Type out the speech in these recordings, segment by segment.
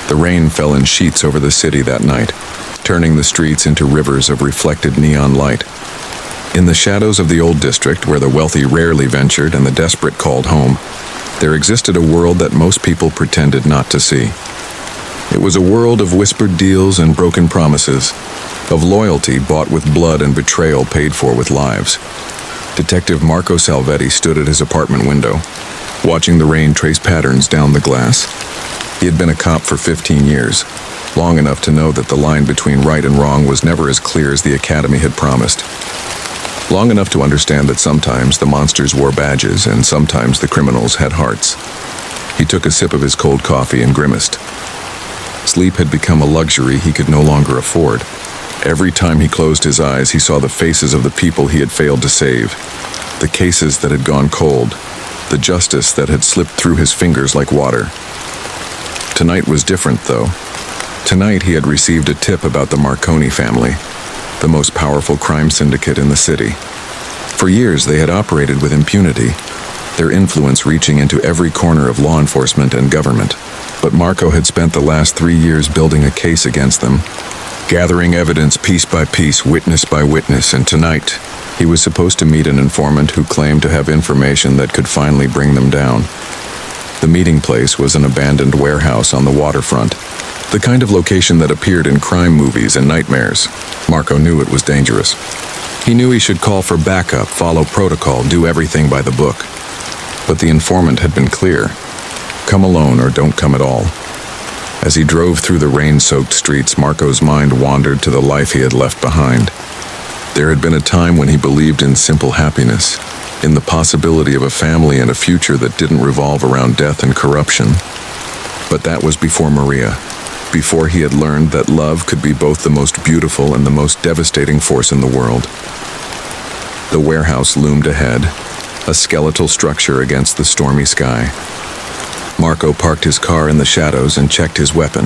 The rain fell in sheets over the city that night, turning the streets into rivers of reflected neon light. In the shadows of the old district, where the wealthy rarely ventured and the desperate called home, there existed a world that most people pretended not to see. It was a world of whispered deals and broken promises, of loyalty bought with blood and betrayal paid for with lives. Detective Marco Salvetti stood at his apartment window, watching the rain trace patterns down the glass. He had been a cop for 15 years, long enough to know that the line between right and wrong was never as clear as the academy had promised. Long enough to understand that sometimes the monsters wore badges and sometimes the criminals had hearts. He took a sip of his cold coffee and grimaced. Sleep had become a luxury he could no longer afford. Every time he closed his eyes, he saw the faces of the people he had failed to save, the cases that had gone cold, the justice that had slipped through his fingers like water. Tonight was different, though. Tonight he had received a tip about the Marconi family, the most powerful crime syndicate in the city. For years they had operated with impunity, their influence reaching into every corner of law enforcement and government. But Marco had spent the last 3 years building a case against them, gathering evidence piece by piece, witness by witness, and tonight he was supposed to meet an informant who claimed to have information that could finally bring them down. The meeting place was an abandoned warehouse on the waterfront, the kind of location that appeared in crime movies and nightmares. Marco knew it was dangerous. He knew he should call for backup, follow protocol, do everything by the book. But the informant had been clear. Come alone or don't come at all. As he drove through the rain-soaked streets, Marco's mind wandered to the life he had left behind. There had been a time when he believed in simple happiness, in the possibility of a family and a future that didn't revolve around death and corruption. But that was before Maria, before he had learned that love could be both the most beautiful and the most devastating force in the world. The warehouse loomed ahead, a skeletal structure against the stormy sky. Marco parked his car in the shadows and checked his weapon,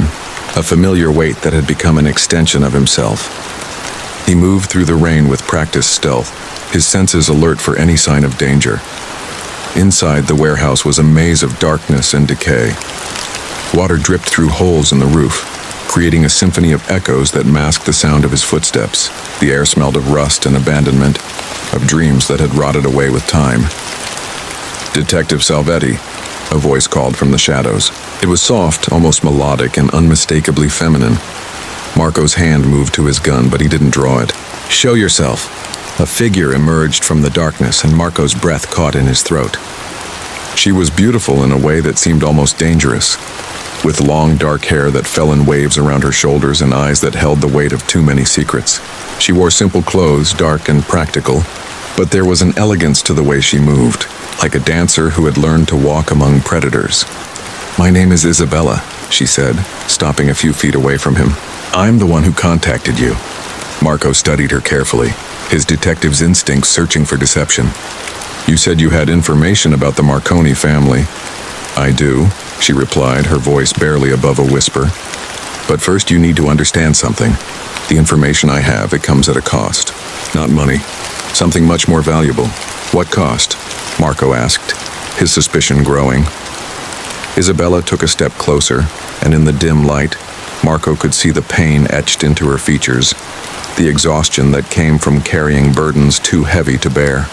a familiar weight that had become an extension of himself. He moved through the rain with practiced stealth, his senses alert for any sign of danger. Inside the warehouse was a maze of darkness and decay. Water dripped through holes in the roof, creating a symphony of echoes that masked the sound of his footsteps. The air smelled of rust and abandonment, of dreams that had rotted away with time. Detective Salvetti, a voice called from the shadows. It was soft, almost melodic, and unmistakably feminine. Marco's hand moved to his gun, but he didn't draw it. "Show yourself." A figure emerged from the darkness, and Marco's breath caught in his throat. She was beautiful in a way that seemed almost dangerous, with long dark hair that fell in waves around her shoulders and eyes that held the weight of too many secrets. She wore simple clothes, dark and practical, but there was an elegance to the way she moved, like a dancer who had learned to walk among predators. "My name is Isabella," she said, stopping a few feet away from him. "I'm the one who contacted you." Marco studied her carefully, his detective's instincts searching for deception. "You said you had information about the Marconi family." "I do," she replied, her voice barely above a whisper. "But first you need to understand something. The information I have, it comes at a cost. Not money. Something much more valuable." "What cost?" Marco asked, his suspicion growing. Isabella took a step closer, and in the dim light, Marco could see the pain etched into her features, the exhaustion that came from carrying burdens too heavy to bear.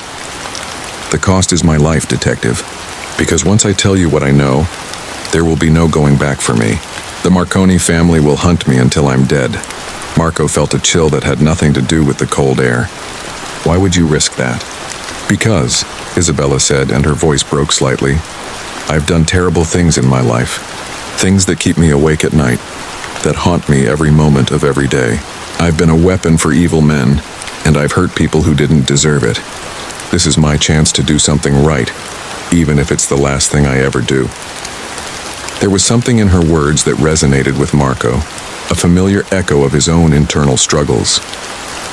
"The cost is my life, detective, because once I tell you what I know, there will be no going back for me. The Marconi family will hunt me until I'm dead." Marco felt a chill that had nothing to do with the cold air. "Why would you risk that?" "Because," Isabella said, and her voice broke slightly, "I've done terrible things in my life. Things that keep me awake at night, that haunt me every moment of every day. I've been a weapon for evil men, and I've hurt people who didn't deserve it. This is my chance to do something right, even if it's the last thing I ever do." There was something in her words that resonated with Marco, a familiar echo of his own internal struggles.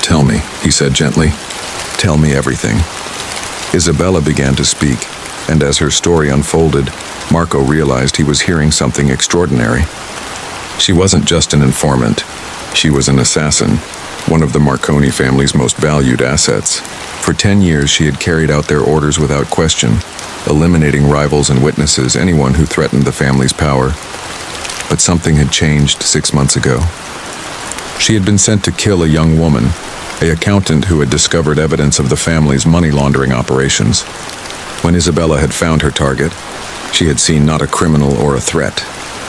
"Tell me," he said gently. "Tell me everything." Isabella began to speak, and as her story unfolded, Marco realized he was hearing something extraordinary. She wasn't just an informant. She was an assassin, one of the Marconi family's most valued assets. For 10 years, she had carried out their orders without question, eliminating rivals and witnesses, anyone who threatened the family's power. but something had changed 6 months ago. She had been sent to kill a young woman, an accountant who had discovered evidence of the family's money laundering operations. When Isabella had found her target, she had seen not a criminal or a threat,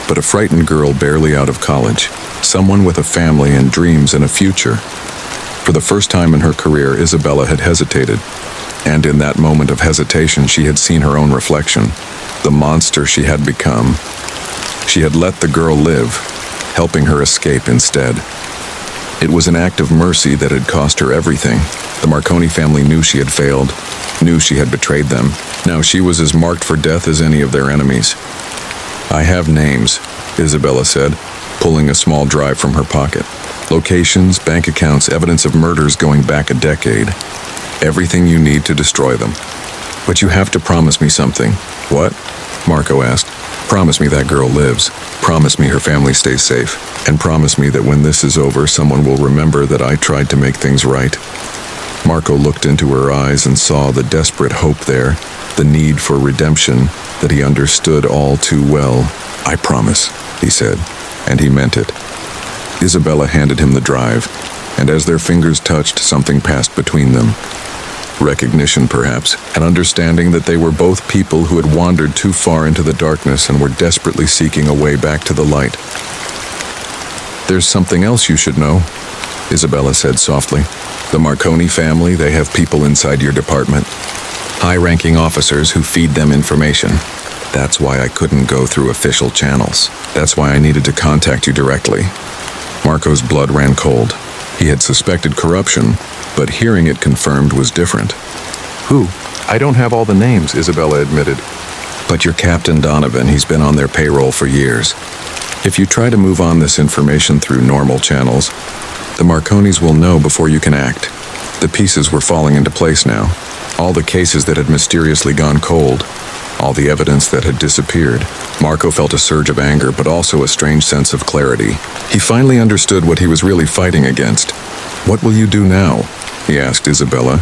but a frightened girl barely out of college, someone with a family and dreams and a future. For the first time in her career, Isabella had hesitated, and in that moment of hesitation she had seen her own reflection, the monster she had become. She had let the girl live, helping her escape instead. It was an act of mercy that had cost her everything. The Marconi family knew she had failed, knew she had betrayed them. Now she was as marked for death as any of their enemies. "I have names," Isabella said, pulling a small drive from her pocket. "Locations, bank accounts, evidence of murders going back a decade. Everything you need to destroy them. But you have to promise me something." "What?" Marco asked. "Promise me that girl lives. Promise me her family stays safe. And promise me that when this is over, someone will remember that I tried to make things right." Marco looked into her eyes and saw the desperate hope there, the need for redemption that he understood all too well. "I promise," he said, and he meant it. Isabella handed him the drive, and as their fingers touched, something passed between them. Recognition, perhaps, an understanding that they were both people who had wandered too far into the darkness and were desperately seeking a way back to the light. "There's something else you should know," Isabella said softly. "The Marconi family, they have people inside your department. High-ranking officers who feed them information. That's why I couldn't go through official channels. That's why I needed to contact you directly." Marco's blood ran cold. He had suspected corruption, but hearing it confirmed was different. "Who?" "I don't have all the names," Isabella admitted. "But your Captain Donovan, he's been on their payroll for years. If you try to move on this information through normal channels, the Marconis will know before you can act." The pieces were falling into place now. All the cases that had mysteriously gone cold, all the evidence that had disappeared. Marco felt a surge of anger, but also a strange sense of clarity. He finally understood what he was really fighting against. "What will you do now?" he asked Isabella.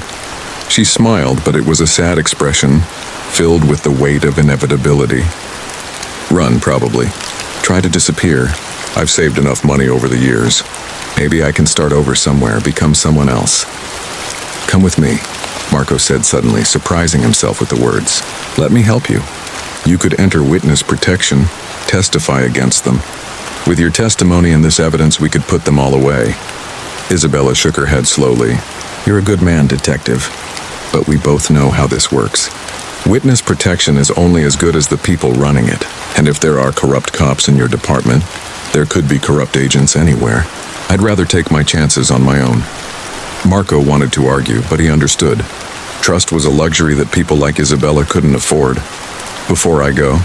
She smiled, but it was a sad expression, filled with the weight of inevitability. "Run, probably. Try to disappear. I've saved enough money over the years. Maybe I can start over somewhere, become someone else." "Come with me," Marco said suddenly, surprising himself with the words. "Let me help you. You could enter witness protection, testify against them. With your testimony and this evidence, we could put them all away." Isabella shook her head slowly. "You're a good man, Detective, but we both know how this works. Witness protection is only as good as the people running it, and if there are corrupt cops in your department, there could be corrupt agents anywhere. I'd rather take my chances on my own." Marco wanted to argue, but he understood. Trust was a luxury that people like Isabella couldn't afford. "Before I go,"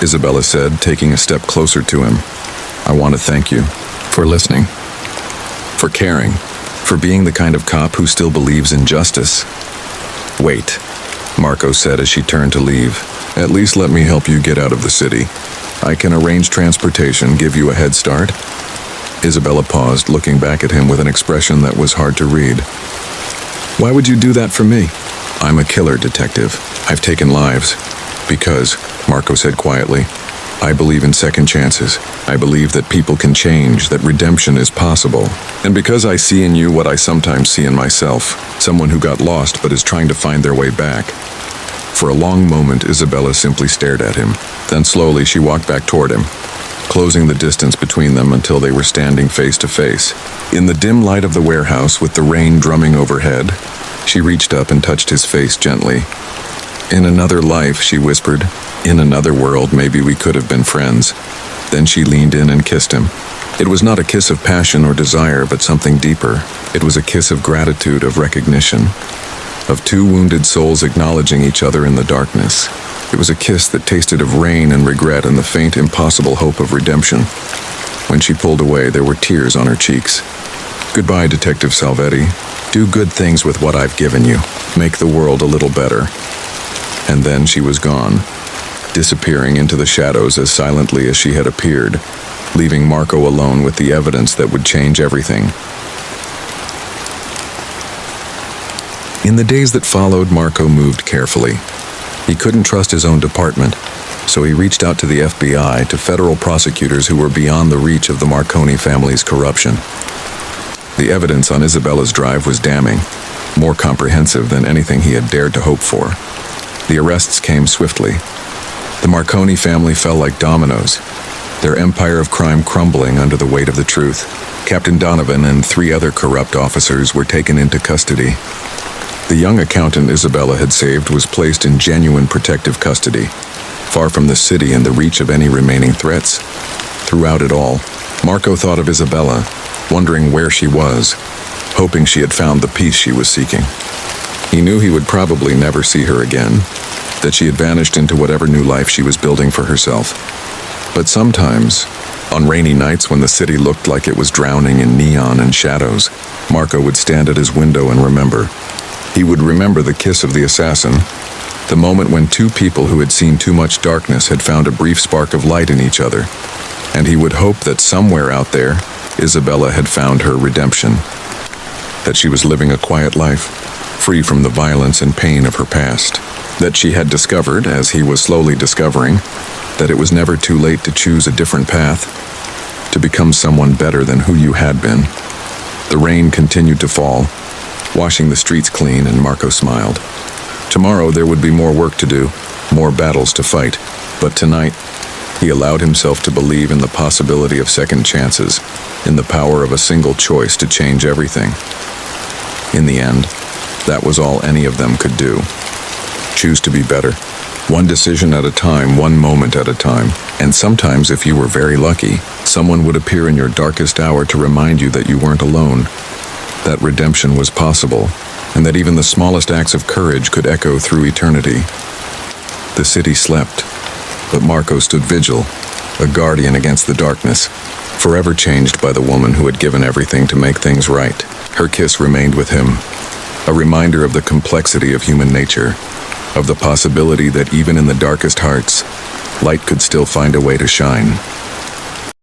Isabella said, taking a step closer to him, "I want to thank you for listening, for caring, for being the kind of cop who still believes in justice." "Wait," Marco said as she turned to leave. "At least let me help you get out of the city. I can arrange transportation, give you a head start." Isabella paused, looking back at him with an expression that was hard to read. "Why would you do that for me?" "I'm a killer, Detective. I've taken lives." "Because," Marco said quietly, "I believe in second chances. I believe that people can change, that redemption is possible. And because I see in you what I sometimes see in myself, someone who got lost but is trying to find their way back." For a long moment, Isabella simply stared at him. Then slowly she walked back toward him, closing the distance between them until they were standing face to face. In the dim light of the warehouse, with the rain drumming overhead, she reached up and touched his face gently. "In another life," she whispered, "in another world, maybe we could have been friends." Then she leaned in and kissed him. It was not a kiss of passion or desire, but something deeper. It was a kiss of gratitude, of recognition, of two wounded souls acknowledging each other in the darkness. It was a kiss that tasted of rain and regret and the faint, impossible hope of redemption. When she pulled away, there were tears on her cheeks. "Goodbye, Detective Salvetti. Do good things with what I've given you. Make the world a little better." And then she was gone, disappearing into the shadows as silently as she had appeared, leaving Marco alone with the evidence that would change everything. In the days that followed, Marco moved carefully. He couldn't trust his own department. So he reached out to the FBI, to federal prosecutors who were beyond the reach of the Marconi family's corruption. The evidence on Isabella's drive was damning, more comprehensive than anything he had dared to hope for. The arrests came swiftly. The Marconi family fell like dominoes, their empire of crime crumbling under the weight of the truth. Captain Donovan and 3 other corrupt officers were taken into custody. The young accountant Isabella had saved was placed in genuine protective custody, far from the city and the reach of any remaining threats. Throughout it all, Marco thought of Isabella, wondering where she was, hoping she had found the peace she was seeking. He knew he would probably never see her again, that she had vanished into whatever new life she was building for herself. But sometimes, on rainy nights when the city looked like it was drowning in neon and shadows, Marco would stand at his window and remember. He would remember the kiss of the assassin, the moment when 2 people who had seen too much darkness had found a brief spark of light in each other, and he would hope that somewhere out there, Isabella had found her redemption, that she was living a quiet life, free from the violence and pain of her past, that she had discovered, as he was slowly discovering, that it was never too late to choose a different path, to become someone better than who you had been. The rain continued to fall, washing the streets clean, and Marco smiled. Tomorrow there would be more work to do, more battles to fight, but tonight, he allowed himself to believe in the possibility of second chances, in the power of a single choice to change everything. In the end, that was all any of them could do. Choose to be better. One decision at a time, one moment at a time. And sometimes, if you were very lucky, someone would appear in your darkest hour to remind you that you weren't alone, that redemption was possible, and that even the smallest acts of courage could echo through eternity. The city slept, but Marco stood vigil, a guardian against the darkness, forever changed by the woman who had given everything to make things right. Her kiss remained with him, a reminder of the complexity of human nature, of the possibility that even in the darkest hearts, light could still find a way to shine.